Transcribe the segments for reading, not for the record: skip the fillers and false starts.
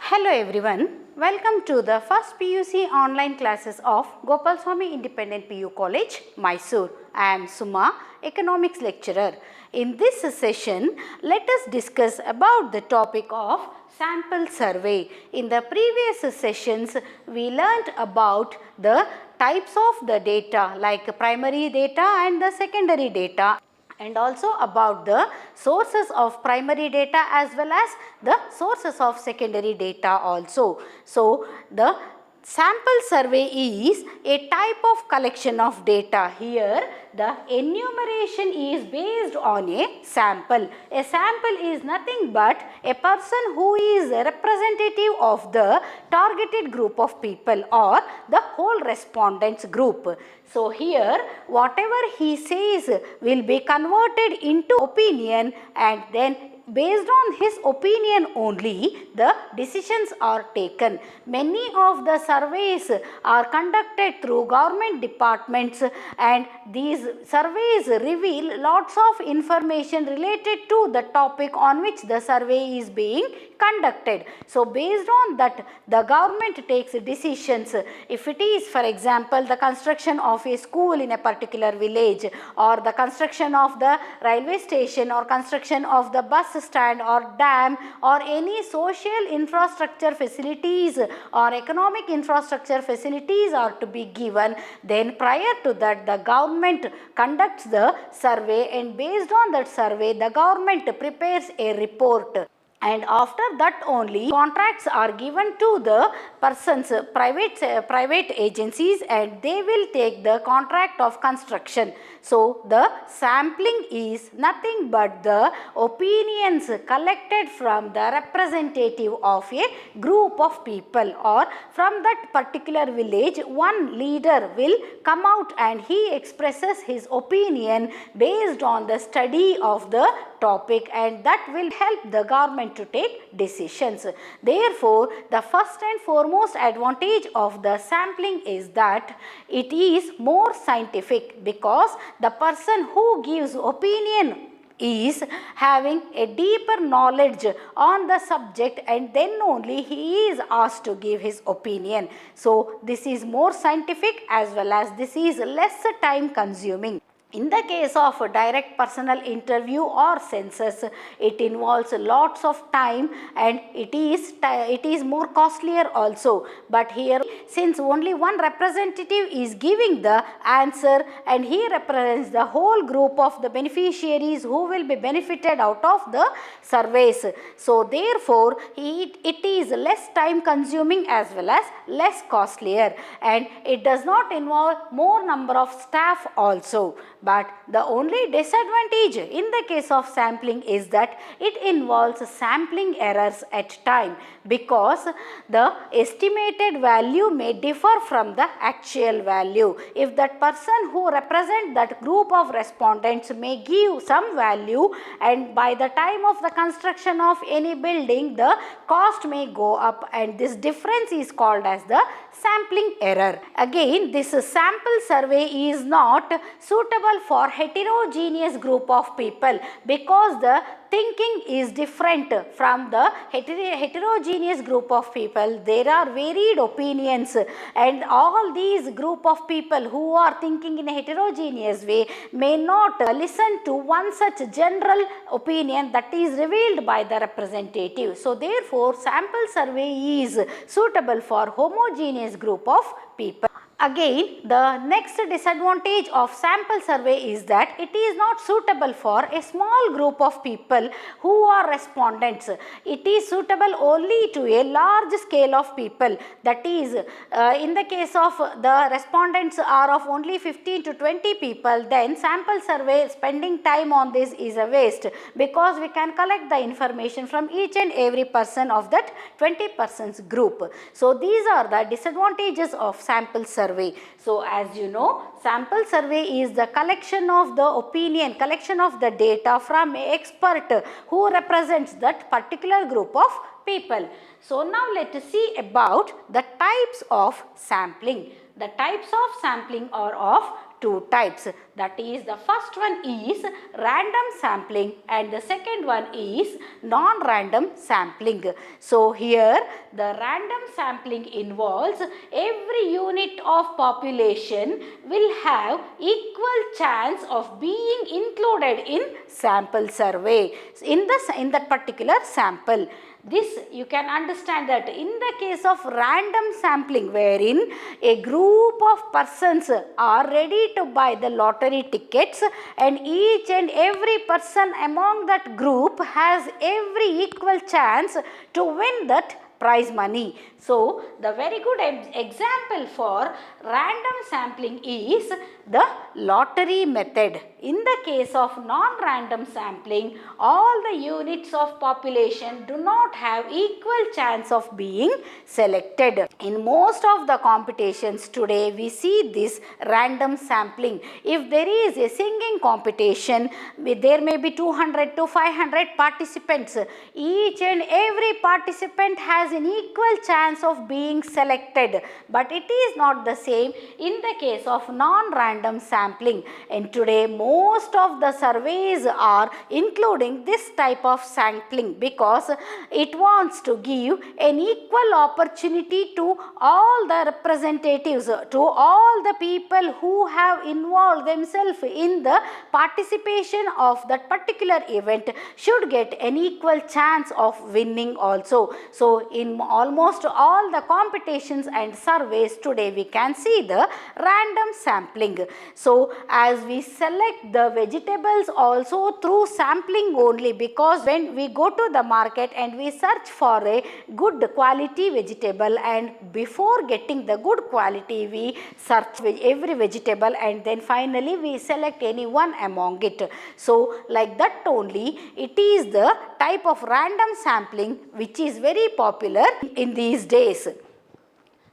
Hello everyone, welcome to the first PUC online classes of Gopalswamy Independent PU College, Mysore. I am Suma, economics lecturer. In this session, let us discuss about the topic of sample survey. In the previous sessions, we learnt about the types of the data like primary data and the secondary data, and also about the sources of primary data as well as the sources of secondary data also. So, the sample survey is a type of collection of data. Here the enumeration is based on a sample. A sample is nothing but a person who is a representative of the targeted group of people or the whole respondents group. So, here whatever he says will be converted into opinion, and then based on his opinion only the decisions are taken. Many of the surveys are conducted through government departments, and these surveys reveal lots of information related to the topic on which the survey is being conducted. So, based on that the government takes decisions. If it is, for example, the construction of a school in a particular village, or the construction of the railway station, or construction of the bus stand or dam, or any social infrastructure facilities or economic infrastructure facilities are to be given, then prior to that the government conducts the survey, and based on that survey the government prepares a report. And after that only contracts are given to the persons, private agencies, and they will take the contract of construction. So, the sampling is nothing but the opinions collected from the representative of a group of people, or from that particular village one leader will come out and he expresses his opinion based on the study of the topic, and that will help the government to take decisions. Therefore, the first and foremost advantage of the sampling is that it is more scientific, because the person who gives opinion is having a deeper knowledge on the subject, and then only he is asked to give his opinion. So, this is more scientific as well as this is less time consuming. In the case of a direct personal interview or census, it involves lots of time, and it is more costlier also. But here, since only one representative is giving the answer and he represents the whole group of the beneficiaries who will be benefited out of the surveys. So, therefore, it is less time consuming as well as less costlier, and it does not involve more number of staff also. But the only disadvantage in the case of sampling is that it involves sampling errors at time, because the estimated value may differ from the actual value. If that person who represents that group of respondents may give some value, and by the time of the construction of any building the cost may go up, and this difference is called as the sampling error. Again, this sample survey is not suitable for heterogeneous group of people, because the thinking is different from the heterogeneous group of people. There are varied opinions, and all these group of people who are thinking in a heterogeneous way may not listen to one such general opinion that is revealed by the representative. So, therefore, sample survey is suitable for homogeneous group of people. Again, the next disadvantage of sample survey is that it is not suitable for a small group of people who are respondents. It is suitable only to a large scale of people. That is, in the case of the respondents are of only 15 to 20 people, then sample survey spending time on this is a waste, because we can collect the information from each and every person of that 20 persons group. So, these are the disadvantages of sample survey. So, as you know, sample survey is the collection of the opinion, collection of the data from an expert who represents that particular group of people. So, now let us see about the types of sampling. The types of sampling are of two types. That is, the first one is random sampling and the second one is non-random sampling. So here the random sampling involves every unit of population will have equal chance of being included in sample survey in that particular sample. This you can understand that in the case of random sampling, wherein a group of persons are ready to buy the lottery tickets and each and every person among that group has every equal chance to win that prize money. So, the very good example for random sampling is the lottery method. In the case of non-random sampling, all the units of population do not have equal chance of being selected. In most of the competitions today, we see this random sampling. If there is a singing competition, there may be 200 to 500 participants. Each and every participant has an equal chance of being selected, but it is not the same in the case of non-random sampling. And today most of the surveys are including this type of sampling because it wants to give an equal opportunity to all the representatives, to all the people who have involved themselves in the participation of that particular event should get an equal chance of winning also. So in almost all the competitions and surveys today we can see the random sampling. So as we select the vegetables also through sampling only, because when we go to the market and we search for a good quality vegetable, and before getting the good quality we search every vegetable and then finally we select any one among it. So like that only, it is the type of random sampling which is very popular in these days.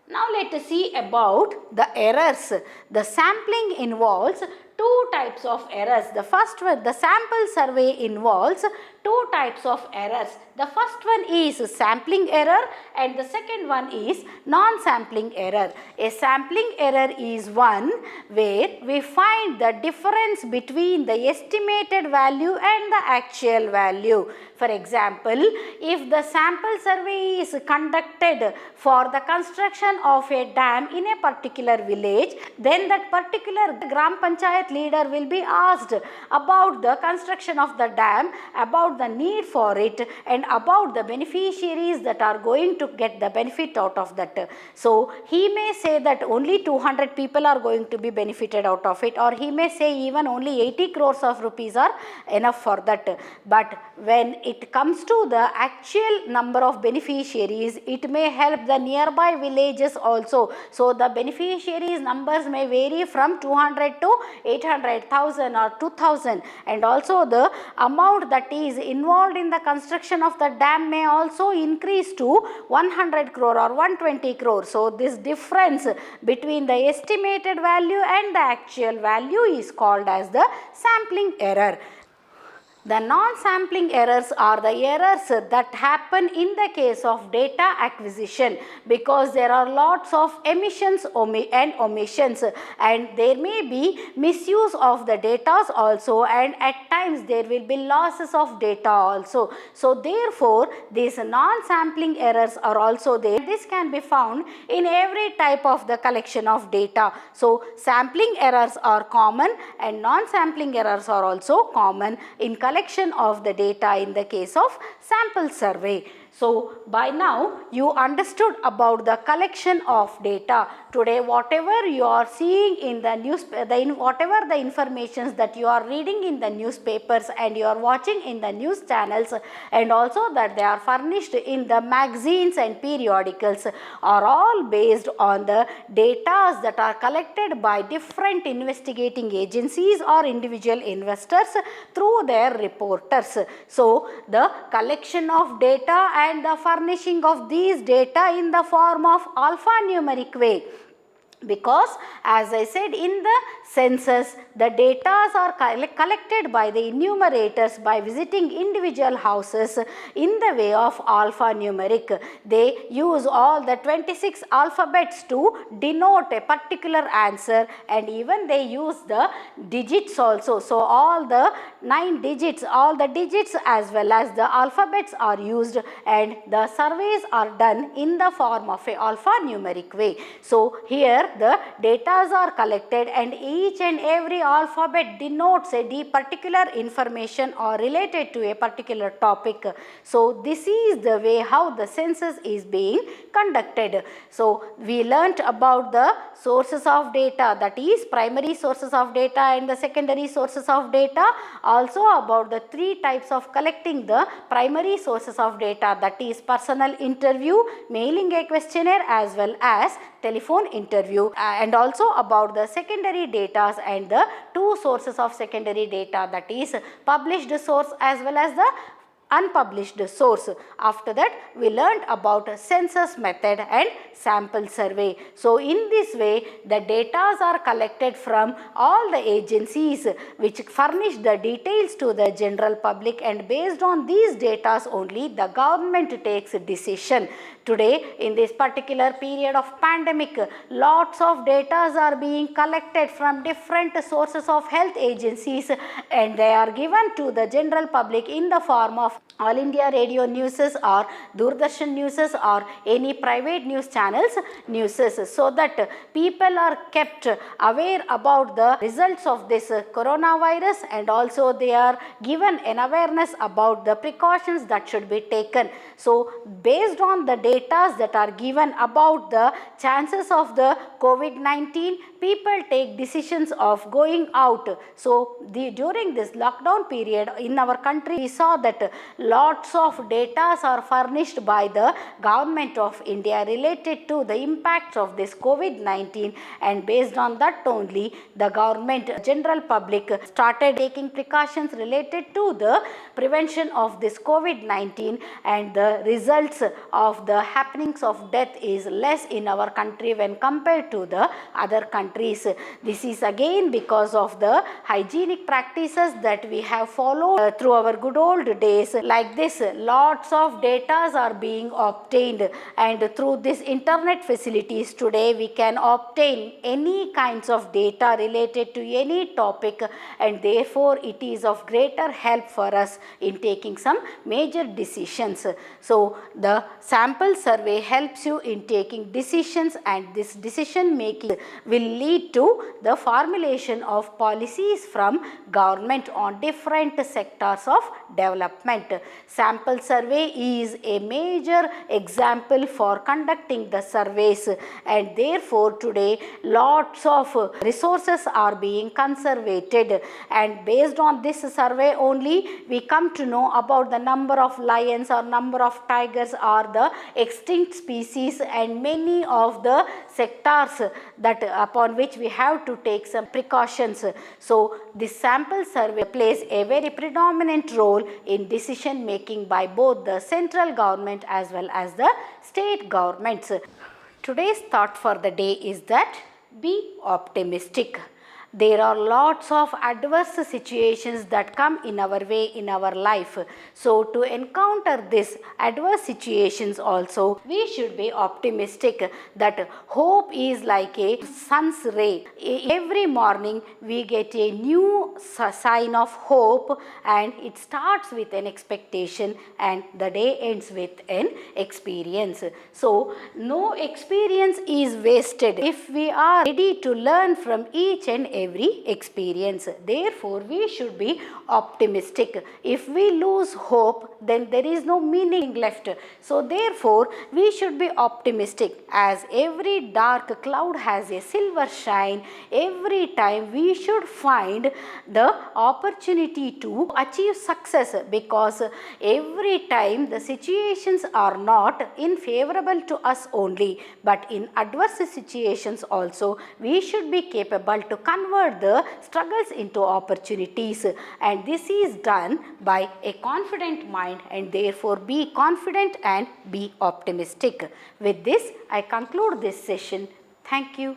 Now let us see about the errors. The sampling involves two types of errors. The first one, the sample survey involves two types of errors. The first one is sampling error and the second one is non-sampling error. A sampling error is one where we find the difference between the estimated value and the actual value. For example, if the sample survey is conducted for the construction of a dam in a particular village, then that particular Gram Panchayat leader will be asked about the construction of the dam, about the need for it and about the beneficiaries that are going to get the benefit out of that. So he may say that only 200 people are going to be benefited out of it, or he may say even only 80 crores of rupees are enough for that. But when it comes to the actual number of beneficiaries, it may help the nearby villages also. So the beneficiaries numbers may vary from 200 to 800,000 or 2,000, and also the amount that is involved in the construction of the dam may also increase to 100 crore or 120 crore. So this difference between the estimated value and the actual value is called as the sampling error. The non-sampling errors are the errors that happen in the case of data acquisition, because there are lots of emissions and omissions, and there may be misuse of the data also, and at times there will be losses of data also. So therefore these non-sampling errors are also there. This can be found in every type of the collection of data. So sampling errors are common and non-sampling errors are also common in collection of the data in the case of sample survey. So by now you understood about the collection of data. Today whatever you are seeing in the whatever the informations that you are reading in the newspapers and you are watching in the news channels, and also that they are furnished in the magazines and periodicals, are all based on the data that are collected by different investigating agencies or individual investors through their reporters. So the collection of data and the furnishing of these data in the form of alphanumeric way because as I said, in the census the data are collected by the enumerators by visiting individual houses in the way of alphanumeric. They use all the 26 alphabets to denote a particular answer, and even they use the digits also. So all the 9 digits, all the digits as well as the alphabets are used, and the surveys are done in the form of a alphanumeric way. So here the data are collected, and each and every alphabet denotes a particular information or related to a particular topic. So this is the way how the census is being conducted. So we learnt about the sources of data, that is primary sources of data and the secondary sources of data. Also about the 3 types of collecting the primary sources of data, that is personal interview, mailing a questionnaire as well as telephone interview, and also about the secondary data and the 2 sources of secondary data, that is published source as well as the unpublished source. After that we learned about census method and sample survey. So in this way the data are collected from all the agencies which furnish the details to the general public, and based on these data only the government takes a decision. Today in this particular period of pandemic, lots of data are being collected from different sources of health agencies, and they are given to the general public in the form of All India Radio Newses or Doordarshan Newses or any private news channels newses, so that people are kept aware about the results of this coronavirus, and also they are given an awareness about the precautions that should be taken. So based on the data that are given about the chances of the COVID-19, people take decisions of going out. So during this lockdown period in our country, we saw that lots of data are furnished by the government of India related to the impacts of this COVID-19, and based on that only the government, general public started taking precautions related to the prevention of this COVID-19, and the results of the happenings of death is less in our country when compared to the other countries. This is again because of the hygienic practices that we have followed through our good old days. Like this, lots of data are being obtained, and through this internet facilities today we can obtain any kinds of data related to any topic, and therefore it is of greater help for us in taking some major decisions. So the sample survey helps you in taking decisions, and this decision making will lead to the formulation of policies from government on different sectors of development. Sample survey is a major example for conducting the surveys, and therefore today lots of resources are being conservated, and based on this survey only we come to know about the number of lions or number of tigers or the extinct species, and many of the sectors that upon which we have to take some precautions. So this sample survey plays a very predominant role in decision making by both the central government as well as the state governments. Today's thought for the day is that be optimistic. There are lots of adverse situations that come in our way in our life. So to encounter these adverse situations also, we should be optimistic that hope is like a sun's ray. Every morning we get a new sign of hope, and it starts with an expectation and the day ends with an experience. So no experience is wasted if we are ready to learn from each and every experience. Therefore we should be optimistic. If we lose hope, then there is no meaning left. So therefore we should be optimistic. As every dark cloud has a silver shine, every time we should find the opportunity to achieve success, because every time the situations are not in favorable to us only, but in adverse situations also we should be capable to convert the struggles into opportunities, and this is done by a confident mind, and therefore be confident and be optimistic. With this I conclude this session. Thank you.